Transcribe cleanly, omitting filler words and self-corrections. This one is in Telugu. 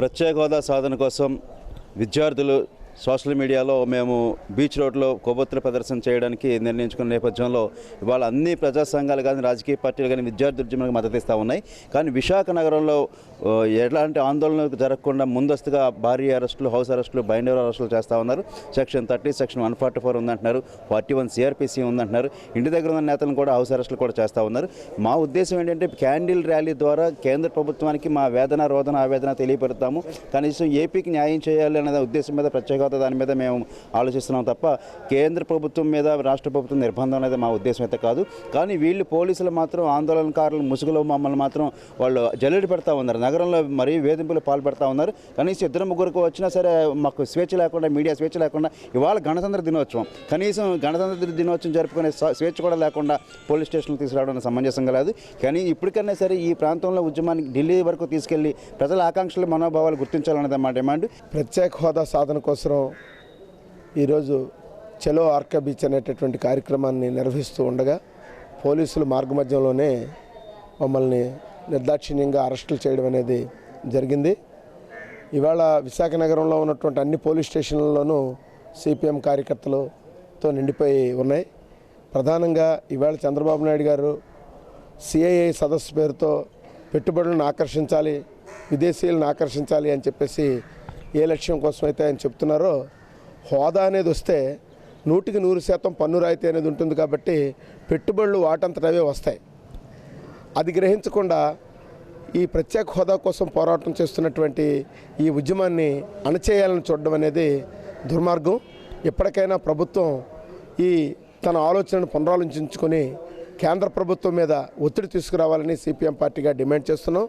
ప్రత్యేక హోదా సాధన కోసం విద్యార్థులు సోషల్ మీడియాలో మేము బీచ్ రోడ్లో కొవ్వొత్తుల ప్రదర్శన చేయడానికి నిర్ణయించుకున్న నేపథ్యంలో ఇవాళ అన్ని ప్రజా సంఘాలు కానీ రాజకీయ పార్టీలు కానీ విద్యార్థి ఉద్యమానికి మద్దతు ఇస్తూ ఉన్నాయి. కానీ విశాఖ నగరంలో ఎలాంటి ఆందోళనలు జరగకుండా ముందస్తుగా భారీ అరెస్టులు, హౌస్ అరెస్టులు, బైండర్ అరెస్టులు చేస్తూ ఉన్నారు. సెక్షన్ 30, సెక్షన్ 144 ఉందంటున్నారు, 41 CRPC ఉందంటున్నారు. ఇంటి దగ్గర ఉన్న నేతలను కూడా హౌస్ అరెస్టులు కూడా చేస్తూ ఉన్నారు. మా ఉద్దేశం ఏంటంటే క్యాండిల్ ర్యాలీ ద్వారా కేంద్ర ప్రభుత్వానికి మా వేదన, రోదన, ఆవేదన తెలియపరుస్తాము. కనీసం ఏపీకి న్యాయం చేయాలి అనే ఉద్దేశం మీద ప్రత్యేక దాని మీద మేము ఆలోచిస్తున్నాం తప్ప కేంద్ర ప్రభుత్వం మీద రాష్ట్ర ప్రభుత్వం నిర్బంధం అనేది మా ఉద్దేశం అయితే కాదు. కానీ వీళ్ళు పోలీసులు మాత్రం ఆందోళనకారులు ముసుగులో మమ్మల్ని మాత్రం వాళ్ళు జల్లెడి పెడతా ఉన్నారు. నగరంలో మరీ వేధింపులు పాల్పడతా ఉన్నారు. కనీసం 2-3 వచ్చినా సరే మాకు స్వేచ్ఛ లేకుండా, మీడియా స్వేచ్ఛ లేకుండా ఇవాళ గణతంత్ర దినోత్సవం, కనీసం గణతంత్ర దినోత్సవం జరుపుకునే స్వేచ్ఛ కూడా లేకుండా పోలీస్ స్టేషన్లు తీసుకురావడం సమంజసంగా లేదు. కానీ ఇప్పటికైనా సరే ఈ ప్రాంతంలో ఉద్యమానికి ఢిల్లీ వరకు తీసుకెళ్లి ప్రజల ఆకాంక్షలు, మనోభావాలు గుర్తించాలన్నది మా డిమాండ్. ప్రత్యేక హోదా సాధన కోసం ఈరోజు చలో ఆర్కా బీచ్ అనేటటువంటి కార్యక్రమాన్ని నిర్వహిస్తూ ఉండగా పోలీసులు మార్గమధ్యంలోనే మమ్మల్ని నిర్దాక్షిణ్యంగా అరెస్టులు చేయడం అనేది జరిగింది. ఇవాళ విశాఖ నగరంలో ఉన్నటువంటి అన్ని పోలీస్ స్టేషన్లలోనూ CPM కార్యకర్తలతో నిండిపోయి ఉన్నాయి. ప్రధానంగా ఇవాళ చంద్రబాబు నాయుడు గారు CII సదస్సు పేరుతో పెట్టుబడులను ఆకర్షించాలి, విదేశీయులను ఆకర్షించాలి అని చెప్పేసి ఏ లక్ష్యం కోసమైతే ఆయన చెప్తున్నారో, హోదా అనేది వస్తే 100% పన్ను రాయితీ అనేది ఉంటుంది. కాబట్టి పెట్టుబడులు వాటంతటవే వస్తాయి. అది గ్రహించకుండా ఈ ప్రత్యేక హోదా కోసం పోరాటం చేస్తున్నటువంటి ఈ ఉద్యమాన్ని అణచేయాలని చూడడం అనేది దుర్మార్గం. ఎప్పటికైనా ప్రభుత్వం ఈ తన ఆలోచనను పునరాలోచించుకొని కేంద్ర ప్రభుత్వం మీద ఒత్తిడి తీసుకురావాలని CPM పార్టీగా డిమాండ్ చేస్తున్నాం.